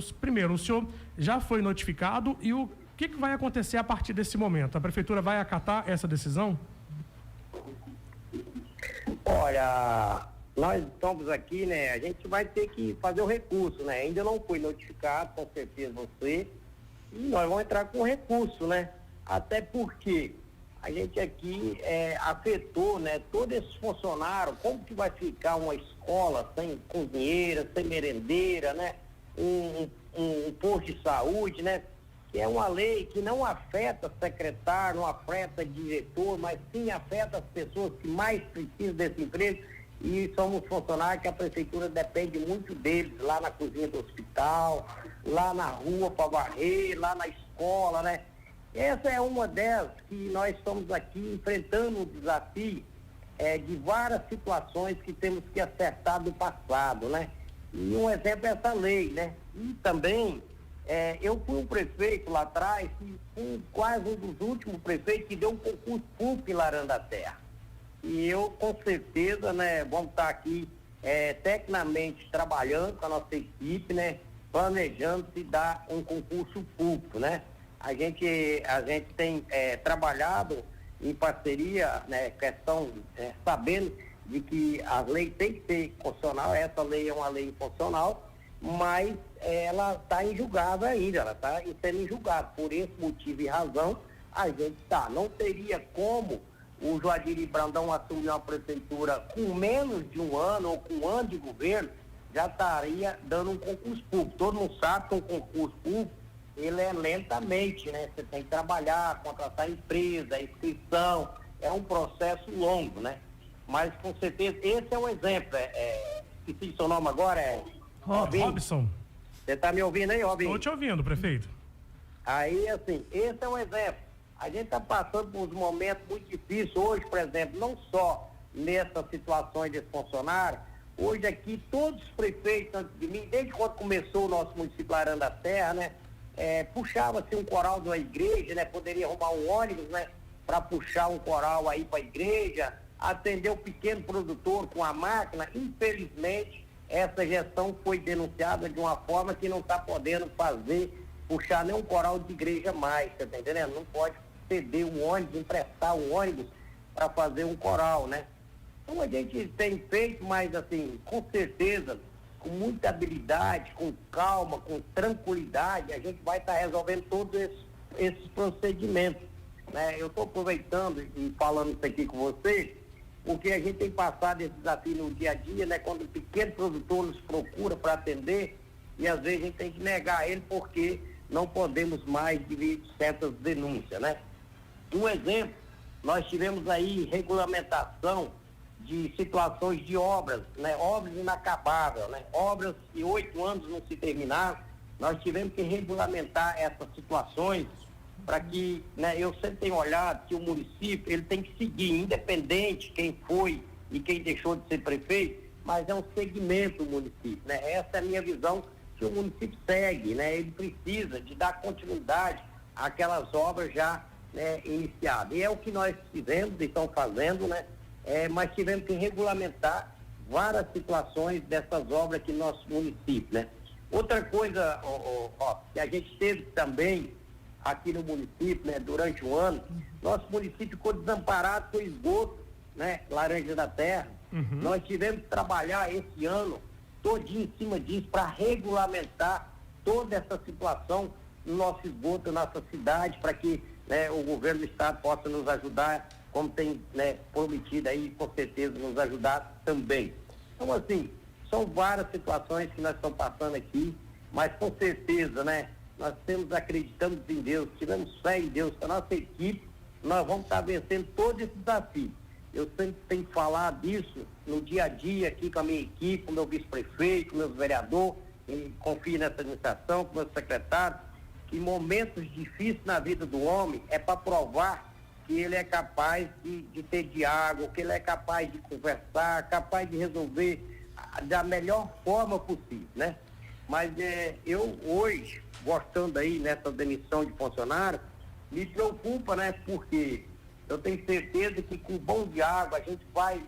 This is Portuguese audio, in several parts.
Primeiro, o senhor já foi notificado e o que vai acontecer a partir desse momento? A prefeitura vai acatar essa decisão? Olha, nós estamos aqui, né? A gente vai ter que fazer o recurso, né? Ainda não foi notificado, com certeza você, e nós vamos entrar com recurso, né? Até porque a gente aqui afetou, né? Todos esses funcionários, como que vai ficar uma escola sem cozinheira, sem merendeira, né? Um posto de saúde, né? Que é uma lei que não afeta secretário, não afeta diretor, mas sim afeta as pessoas que mais precisam desse emprego, e somos funcionários que a prefeitura depende muito deles, lá na cozinha do hospital, lá na rua para varrer, lá na escola, né? Essa é uma delas que nós estamos aqui enfrentando o desafio de várias situações que temos que acertar do passado, né? E um exemplo é essa lei, né? E também, eu fui um prefeito lá atrás, e fui quase um dos últimos prefeitos que deu um concurso público em Larandaterra. E eu, com certeza, né, vamos estar aqui tecnicamente trabalhando com a nossa equipe, né? Planejando se dar um concurso público, né? A gente tem trabalhado em parceria, né? Questão, sabendo de que a lei tem que ser constitucional, essa lei é uma lei inconstitucional, mas ela está em julgado ainda, ela está sendo em julgado. Por esse motivo e razão, a gente não teria como o Joadiri Brandão assumir uma prefeitura com menos de um ano ou com um ano de governo, já estaria dando um concurso público. Todo mundo sabe que um concurso público, ele é lentamente, né? Você tem que trabalhar, contratar empresa, inscrição, é um processo longo, né? Mas com certeza, esse é um exemplo. Esqueci seu nome agora, Robson. Você está me ouvindo aí, Robinho? Estou te ouvindo, prefeito. Aí, assim, esse é um exemplo. A gente está passando por uns momentos muito difíceis hoje, por exemplo, não só nessas situações desse funcionário, hoje aqui todos os prefeitos antes de mim, desde quando começou o nosso município Larandaterra, né? Puxava-se um coral de uma igreja, né? Poderia arrumar um ônibus, né? Para puxar um coral aí para a igreja, atender o pequeno produtor com a máquina. Infelizmente, essa gestão foi denunciada de uma forma que não está podendo puxar nem um coral de igreja mais, você tá entendendo? Não pode ceder um ônibus, emprestar um ônibus para fazer um coral, né? Então a gente tem feito, mas assim, com certeza, com muita habilidade, com calma, com tranquilidade, a gente vai estar resolvendo todos esses procedimentos, né? Eu estou aproveitando e falando isso aqui com você, porque a gente tem passado esse desafio no dia a dia, né? Quando o pequeno produtor nos procura para atender, e às vezes a gente tem que negar ele porque não podemos mais dividir certas denúncias, né? Um exemplo, nós tivemos aí regulamentação de situações de obras, né? Obras inacabáveis, né? Obras que 8 anos não se terminaram, nós tivemos que regulamentar essas situações para que, né? Eu sempre tenho olhado que o município, ele tem que seguir, independente quem foi e quem deixou de ser prefeito, mas é um segmento do município, né? Essa é a minha visão, que o município segue, né? Ele precisa de dar continuidade àquelas obras já, né, iniciadas. E é o que nós fizemos e estamos fazendo, né? Mas tivemos que regulamentar várias situações dessas obras aqui no nosso município, né? Outra coisa, que a gente teve também aqui no município, né, durante o ano, nosso município ficou desamparado com esgoto, né? Laranja da Terra. Nós tivemos que trabalhar esse ano todinho em cima disso para regulamentar toda essa situação no nosso esgoto, na nossa cidade, para que, né, o governo do estado possa nos ajudar, como tem, né, prometido aí, com certeza nos ajudar também. Então, assim, são várias situações que nós estamos passando aqui, mas com certeza, né, nós acreditamos em Deus, tivemos fé em Deus, com a nossa equipe, nós vamos estar vencendo todo esse desafio. Eu sempre tenho falado disso no dia a dia aqui com a minha equipe, com o meu vice-prefeito, com o meu vereador, e confio nessa administração, com o meu secretário, que momentos difíceis na vida do homem é para provar que ele é capaz de ter diálogo, que ele é capaz de conversar, capaz de resolver da melhor forma possível, né? Mas eu hoje, gostando aí nessa demissão de funcionário, me preocupa, né? Porque eu tenho certeza que com bom diálogo a gente vai,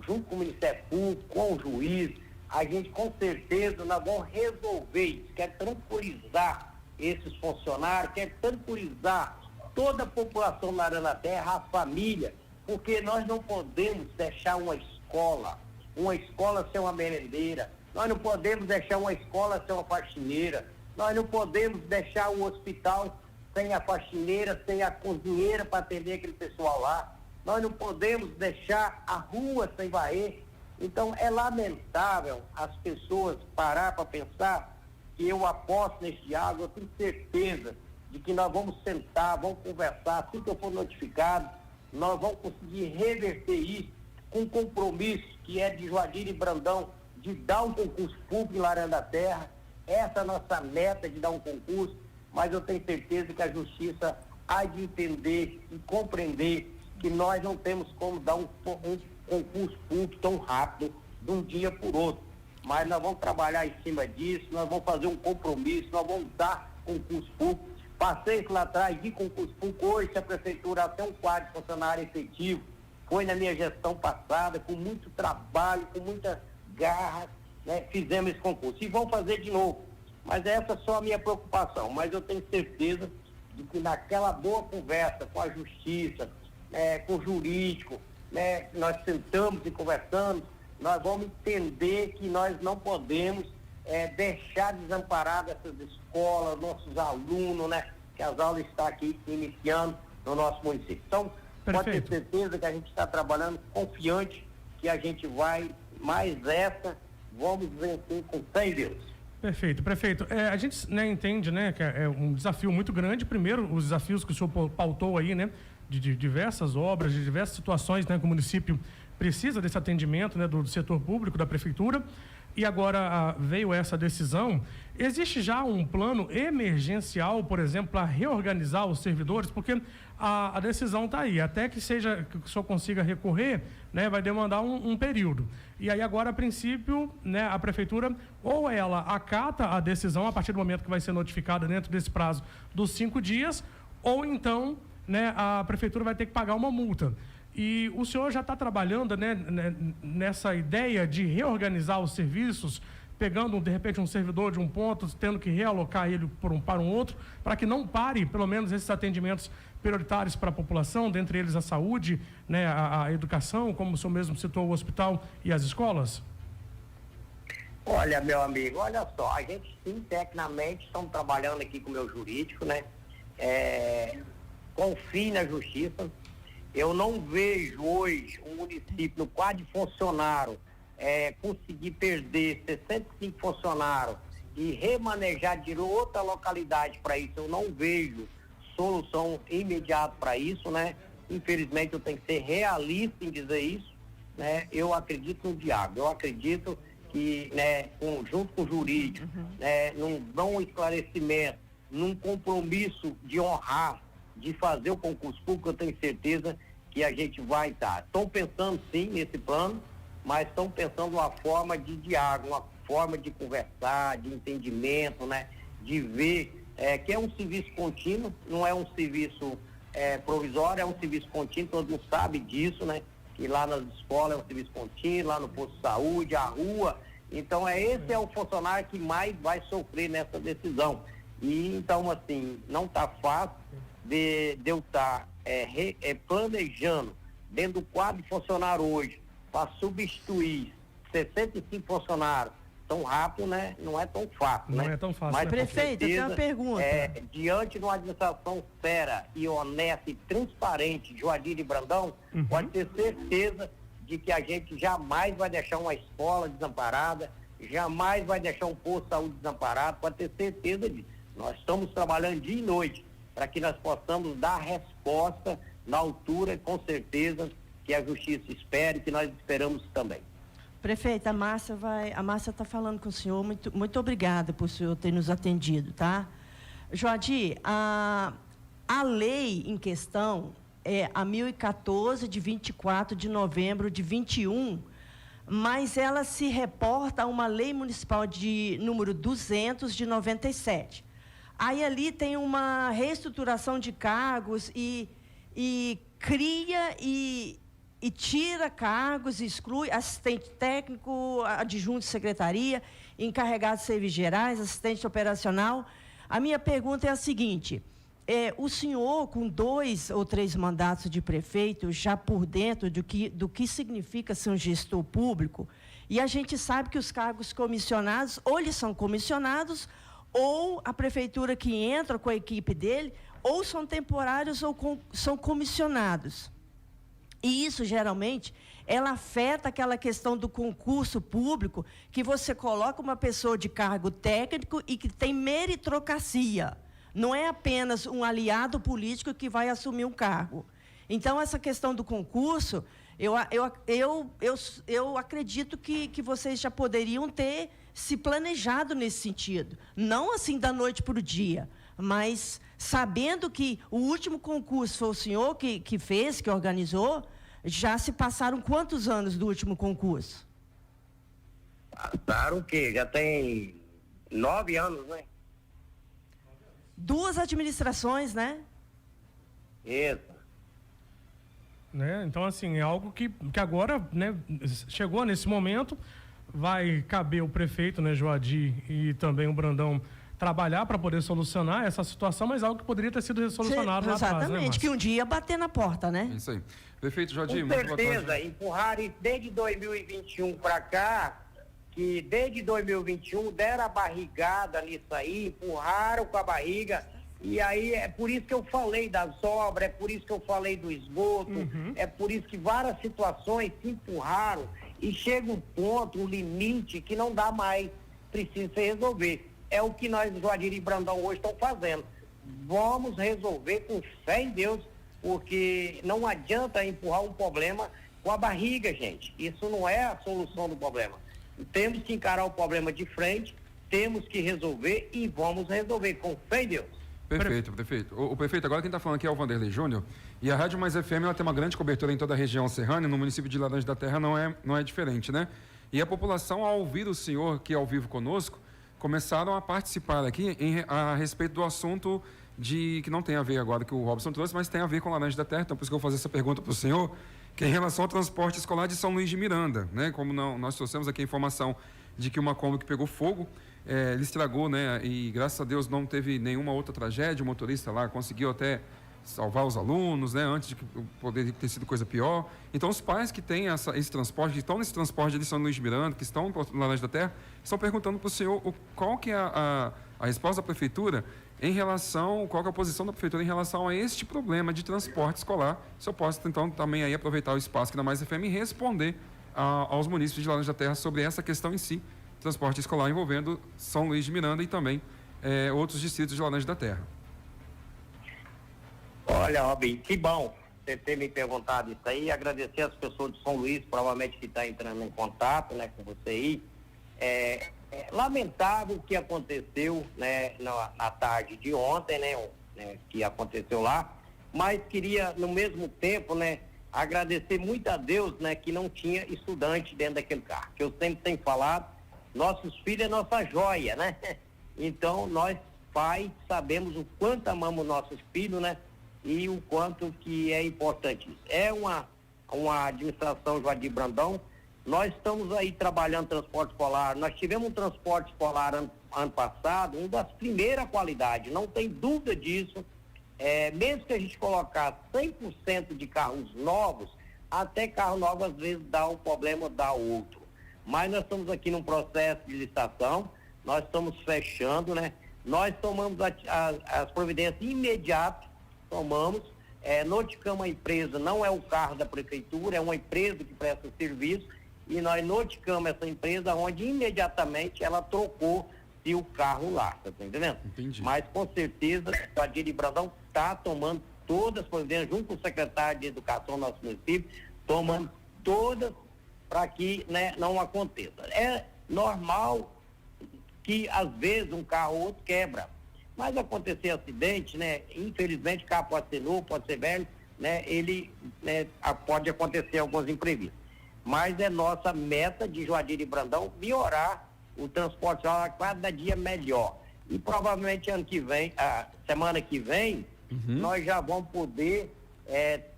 junto com o Ministério Público, com o juiz, a gente com certeza nós vamos resolver isso, quer tranquilizar esses funcionários, quer tranquilizar toda a população da Aranaterra, a família, porque nós não podemos deixar uma escola ser uma merendeira, nós não podemos deixar uma escola ser uma faxineira, nós não podemos deixar um hospital sem a faxineira, sem a cozinheira para atender aquele pessoal lá, nós não podemos deixar a rua sem varrer. Então é lamentável as pessoas parar para pensar que eu aposto nesse diálogo, eu tenho certeza de que nós vamos sentar, vamos conversar, assim que eu for notificado, nós vamos conseguir reverter isso com um compromisso que é de Juazeiro e Brandão, de dar um concurso público em Aranaterra. Essa é a nossa meta de dar um concurso, mas eu tenho certeza que a Justiça há de entender e compreender que nós não temos como dar um concurso público tão rápido, de um dia por outro. Mas nós vamos trabalhar em cima disso, nós vamos fazer um compromisso, nós vamos dar concurso público. Passei lá atrás de concurso público, hoje se a prefeitura tem um quadro de funcionário efetivo, foi na minha gestão passada, com muito trabalho, com muita garra, né, fizemos esse concurso. E vamos fazer de novo. Mas essa é só a minha preocupação. Mas eu tenho certeza de que naquela boa conversa com a Justiça, com o jurídico, né, nós sentamos e conversamos, nós vamos entender que nós não podemos deixar desamparadas essas escolas, nossos alunos, né, que as aulas estão aqui iniciando no nosso município. Então, pode ter certeza que a gente está trabalhando confiante que a gente vai, mais essa, vamos vencer com fé em Deus. Perfeito, prefeito. A gente, né, entende, né, que é um desafio muito grande. Primeiro, os desafios que o senhor pautou aí, né, de diversas obras, de diversas situações, né, que o município precisa desse atendimento, né, do setor público, da prefeitura. E agora veio essa decisão. Existe já um plano emergencial, por exemplo, para reorganizar os servidores? Porque a decisão está aí. Até que o senhor consiga recorrer, né, vai demandar um período. E aí agora, a princípio, né, a prefeitura, ou ela acata a decisão a partir do momento que vai ser notificada dentro desse prazo dos 5 dias, ou então, né, a prefeitura vai ter que pagar uma multa. E o senhor já está trabalhando, né, nessa ideia de reorganizar os serviços, pegando, de repente, um servidor de um ponto, tendo que realocar ele para um outro, para que não pare, pelo menos, esses atendimentos prioritários para a população, dentre eles a saúde, né, a educação, como o senhor mesmo citou, o hospital e as escolas? Olha, meu amigo, olha só, a gente sim, tecnicamente, estamos trabalhando aqui com o meu jurídico, né? Confie na Justiça. Eu não vejo hoje um município no quadro de funcionário conseguir perder 65 funcionários e remanejar de outra localidade para isso. Eu não vejo solução imediata para isso, né? Infelizmente, eu tenho que ser realista em dizer isso, né? Eu acredito no diálogo, eu acredito que, né, junto com o jurídico, num esclarecimento, num compromisso de honrar, de fazer o concurso público, eu tenho certeza que a gente vai estar. Estão pensando sim nesse plano, mas estão pensando uma forma de diálogo, uma forma de conversar, de entendimento, né? De ver que é um serviço contínuo, não é um serviço provisório, é um serviço contínuo, todo mundo sabe disso, né? Que lá nas escolas é um serviço contínuo, lá no posto de saúde, a rua. Então esse é o funcionário que mais vai sofrer nessa decisão. E então, assim, não está fácil de eu estar planejando dentro do quadro de funcionário hoje para substituir 65 funcionários tão rápido, né? Não é tão fácil, não né? É tão fácil. Mas, prefeito, eu tenho uma pergunta. Diante de uma administração séria e honesta e transparente de Juazeiro e Brandão, pode ter certeza de que a gente jamais vai deixar uma escola desamparada, jamais vai deixar um posto de saúde desamparado, pode ter certeza disso. Nós estamos trabalhando dia e noite para que nós possamos dar resposta na altura, com certeza, que a Justiça espera e que nós esperamos também. Prefeita, a Márcia está falando com o senhor, muito obrigada por o senhor ter nos atendido, tá? Joadir, a lei em questão é a 1014, de 24 de novembro de 21, mas ela se reporta a uma lei municipal de número 200 de 97. Aí ali tem uma reestruturação de cargos e cria e tira cargos, exclui assistente técnico, adjunto de secretaria, encarregado de serviços gerais, assistente operacional. A minha pergunta é a seguinte: o senhor, com 2 ou 3 mandatos de prefeito, já por dentro do que significa ser um gestor público, e a gente sabe que os cargos comissionados, ou eles são comissionados, ou a prefeitura que entra com a equipe dele, ou são temporários ou são comissionados. E isso, geralmente, ela afeta aquela questão do concurso público, que você coloca uma pessoa de cargo técnico e que tem meritocracia. Não é apenas um aliado político que vai assumir um cargo. Então, essa questão do concurso, eu acredito que vocês já poderiam ter se planejado nesse sentido. Não assim da noite para o dia, mas sabendo que o último concurso foi o senhor que fez, que organizou. Já se passaram quantos anos do último concurso? Passaram o quê? Já tem 9 anos, né? 2 administrações, né? Isso. Né? Então, assim, é algo que agora, né, chegou nesse momento, vai caber o prefeito, né, Joadir, e também o Brandão, trabalhar para poder solucionar essa situação, mas algo que poderia ter sido solucionado lá atrás, né, exatamente, que um dia ia bater na porta, né? Isso aí. Prefeito Joadir, com certeza, empurraram isso desde 2021 para cá, que desde 2021 deram a barrigada nisso aí, empurraram com a barriga, e aí é por isso que eu falei das obras, é por isso que eu falei do esgoto, é por isso que várias situações se empurraram e chega um ponto, um limite que não dá mais, precisa se resolver. É o que nós, Joadir e Brandão, hoje estão fazendo. Vamos resolver com fé em Deus, porque não adianta empurrar um problema com a barriga, gente. Isso não é a solução do problema. Temos que encarar o problema de frente, temos que resolver e vamos resolver com fé em Deus. Perfeito, prefeito. O prefeito, agora quem está falando aqui é o Vanderlei Júnior, e a Rádio Mais FM ela tem uma grande cobertura em toda a região serrana, e no município de Laranja da Terra não é diferente, né? E a população, ao ouvir o senhor aqui ao vivo conosco, começaram a participar aqui a respeito do assunto que não tem a ver agora que o Robson trouxe, mas tem a ver com Laranja da Terra. Então, por isso que eu vou fazer essa pergunta para o senhor, que é em relação ao transporte escolar de São Luís de Miranda, né? Como nós trouxemos aqui a informação de que uma Kombi que pegou fogo, ele estragou, né? E graças a Deus não teve nenhuma outra tragédia, o motorista lá conseguiu até salvar os alunos, né? Antes de que poderia ter sido coisa pior. Então, os pais que têm esse transporte, que estão nesse transporte de São Luís de Miranda, que estão no Laranja da Terra, estão perguntando para o senhor qual que é a resposta da prefeitura em relação, qual que é a posição da prefeitura em relação a este problema de transporte escolar. Se eu posso, então, também aí aproveitar o espaço aqui na Mais FM e responder aos munícipes de Laranja da Terra sobre essa questão em si, transporte escolar envolvendo São Luís de Miranda e também outros distritos de Laranja da Terra. Olha, Robin, que bom você ter me perguntado isso aí. Agradecer às pessoas de São Luís, provavelmente que está entrando em contato, né, com você aí. É lamentável o que aconteceu, né, na tarde de ontem, né, que aconteceu lá. Mas queria, no mesmo tempo, né, agradecer muito a Deus, né, que não tinha estudante dentro daquele carro. Que eu sempre tenho falado, nossos filhos é nossa joia, né? Então, nós, pais, sabemos o quanto amamos nossos filhos, né? E o quanto que é importante isso. É uma administração Joadir Brandão. Nós estamos aí trabalhando transporte escolar. Nós tivemos um transporte escolar ano passado, um das primeiras qualidades, não tem dúvida disso. Mesmo que a gente colocar 100% de carros novos, até carro novo às vezes dá um problema, dá outro. Mas nós estamos aqui num processo de licitação, nós estamos fechando, né? Nós tomamos as providências imediatas, notificamos a empresa, não é o carro da prefeitura, é uma empresa que presta serviço, e nós notificamos essa empresa onde imediatamente ela trocou-se o carro lá, tá entendendo? Entendi. Mas com certeza o Joadir Brandão está tomando todas as providências, junto com o secretário de Educação do nosso município, tomando todas para que, né, não aconteça. É normal que às vezes um carro ou outro quebra, mas acontecer acidente, né, infelizmente o carro pode ser novo, pode ser velho, né, ele, né, pode acontecer alguns imprevistos. Mas é nossa meta de Joadir e Brandão melhorar o transporte a cada dia melhor. E provavelmente ano que vem, semana que vem, nós já vamos poder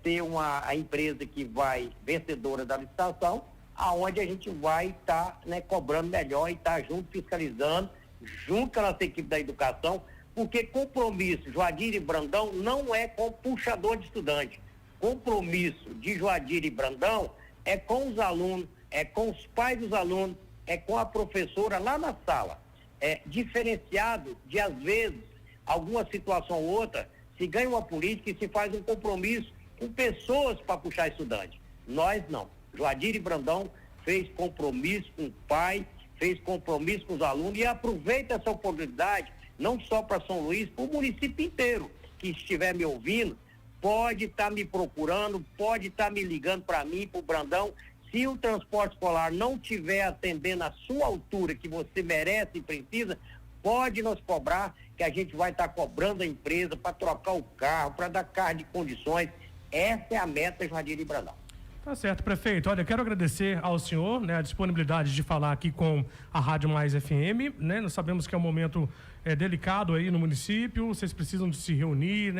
ter a empresa que vai vencedora da licitação, aonde a gente vai estar cobrando melhor e estar junto, fiscalizando, junto com a nossa equipe da educação, porque compromisso Joadir e Brandão não é com o puxador de estudante. Compromisso de Joadir e Brandão é com os alunos, é com os pais dos alunos, é com a professora lá na sala. É diferenciado de, às vezes, alguma situação ou outra, se ganha uma política e se faz um compromisso com pessoas para puxar estudante. Nós não. Joadir e Brandão fez compromisso com o pai, fez compromisso com os alunos e aproveita essa oportunidade, não só para São Luís, para o município inteiro que estiver me ouvindo, pode estar me procurando, pode estar me ligando para mim, para o Brandão. Se o transporte escolar não estiver atendendo a sua altura, que você merece e precisa, pode nos cobrar, que a gente vai estar cobrando a empresa para trocar o carro, para dar carro de condições. Essa é a meta, Joadir e Brandão. Tá certo, prefeito. Olha, quero agradecer ao senhor, a disponibilidade de falar aqui com a Rádio Mais FM, Nós sabemos que é um momento delicado aí no município, vocês precisam de se reunir,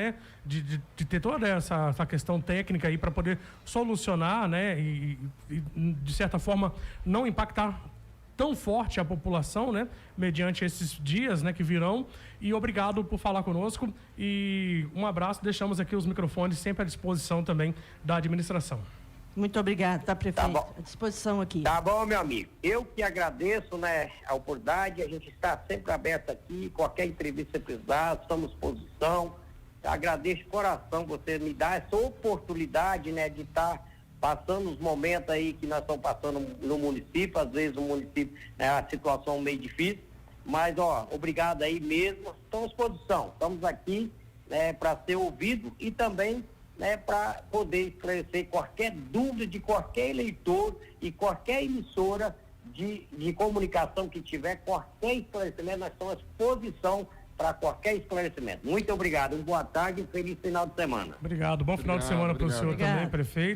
de ter toda essa questão técnica aí para poder solucionar, e de certa forma não impactar tão forte a população, mediante esses dias, que virão. E obrigado por falar conosco e um abraço. Deixamos aqui os microfones sempre à disposição também da administração. Muito obrigado, tá, prefeito? Tá bom. À disposição aqui. Tá bom, meu amigo. Eu que agradeço, a oportunidade. A gente está sempre aberto aqui. Qualquer entrevista que precisar, estamos à disposição. Agradeço de coração você me dar essa oportunidade, de estar passando os momentos aí que nós estamos passando no município. Às vezes o município a situação meio difícil. Mas, obrigado aí mesmo. Estamos à disposição. Estamos aqui para ser ouvido e também para poder esclarecer qualquer dúvida de qualquer eleitor e qualquer emissora de comunicação que tiver, qualquer esclarecimento, nós estamos à disposição para qualquer esclarecimento. Muito obrigado, boa tarde e feliz final de semana. Obrigado, bom final de semana para o senhor também, prefeito.